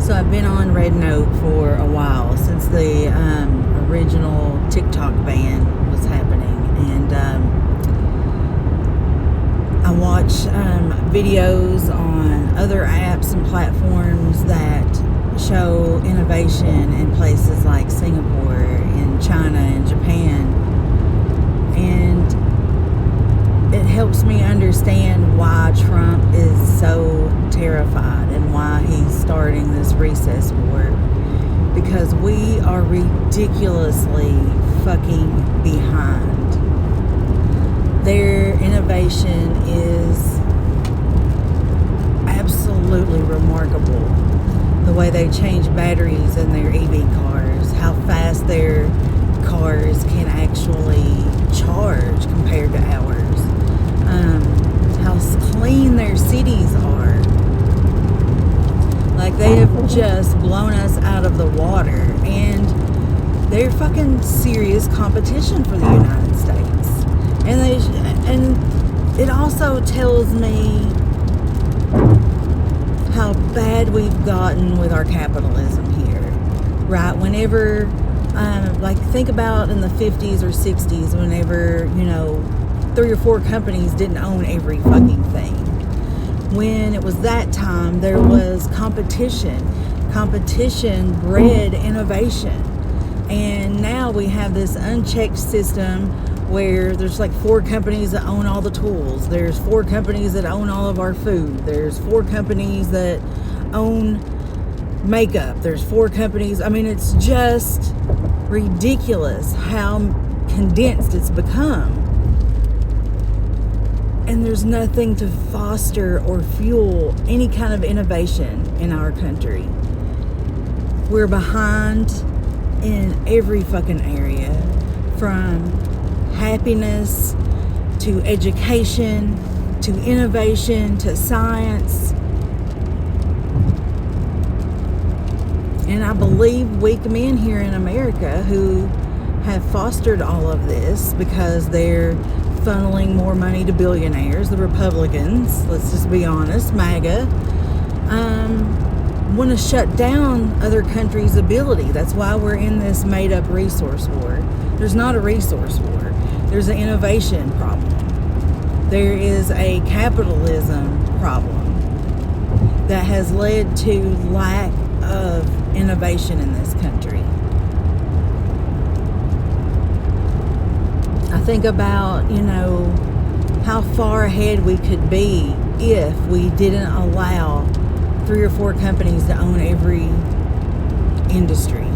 So I've been on Red Note for a while, since the original TikTok ban was happening. And I watch videos on other apps and platforms that show innovation in places like Singapore, in China, and Japan. And it helps me understand why Trump is so terrified and why he's starting this recess war. Because we are ridiculously fucking behind. Their innovation is absolutely remarkable. The way they change batteries in their EV cars, how fast their cars can actually charge compared to ours, how clean their cities are. Like, they have just blown us out of the water, and they're fucking serious competition for the United States. And it also tells me how bad we've gotten with our capitalism here, right? Whenever, like, think about in the 50s or 60s, whenever, 3 or 4 companies didn't own every fucking thing. When it was that time, there was competition. Competition bred innovation. And now we have this unchecked system where there's like 4 companies that own all the tools. There's 4 companies that own all of our food. There's 4 companies that own makeup. There's 4 companies. I mean, it's just ridiculous how condensed it's become. And there's nothing to foster or fuel any kind of innovation in our country. We're behind in every fucking area, from happiness to education to innovation to science. And I believe weak men here in America who have fostered all of this because they're funneling more money to billionaires, the Republicans, let's just be honest, MAGA, want to shut down other countries' ability. That's why we're in this made-up resource war. There's not a resource war. There's an innovation problem. There is a capitalism problem that has led to lack of innovation in this country. I think about, how far ahead we could be if we didn't allow 3 or 4 companies to own every industry.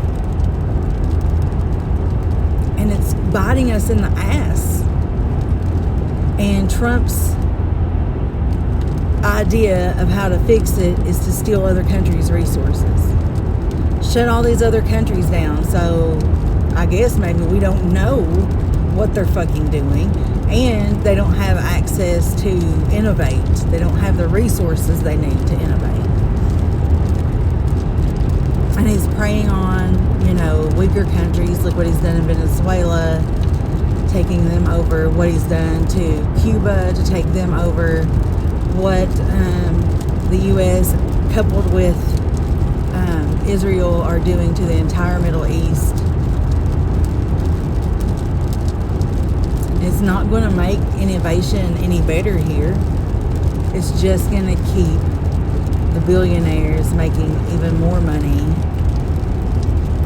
And it's biting us in the ass. And Trump's idea of how to fix it is to steal other countries' resources. Shut all these other countries down, so I guess maybe we don't know what they're fucking doing, and they don't have access to innovate. They don't have the resources they need to innovate. And he's preying on, weaker countries. Look what he's done in Venezuela, taking them over. What he's done to Cuba to take them over. What the U.S. coupled with Israel are doing to the entire Middle East. It's not going to make innovation any better here. It's just going to keep the billionaires making even more money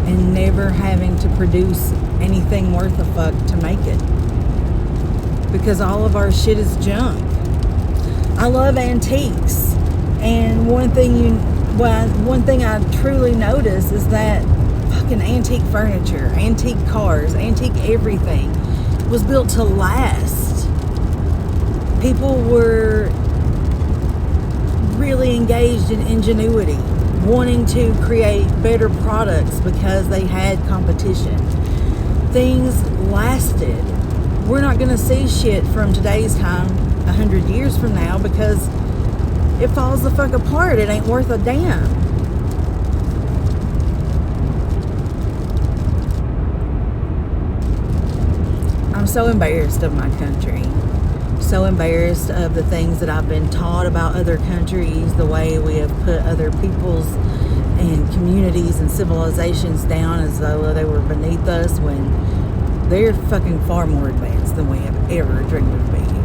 and never having to produce anything worth a fuck to make it. Because all of our shit is junk. I love antiques. And one thing I truly notice is that fucking antique furniture, antique cars, antique everything was built to last. People were really engaged in ingenuity, wanting to create better products because they had competition. Things lasted. We're not going to see shit from today's time 100 years from now because it falls the fuck apart. It ain't worth a damn. I'm so embarrassed of my country. So embarrassed of the things that I've been taught about other countries, the way we have put other peoples and communities and civilizations down as though they were beneath us, when they're fucking far more advanced than we have ever dreamed of being.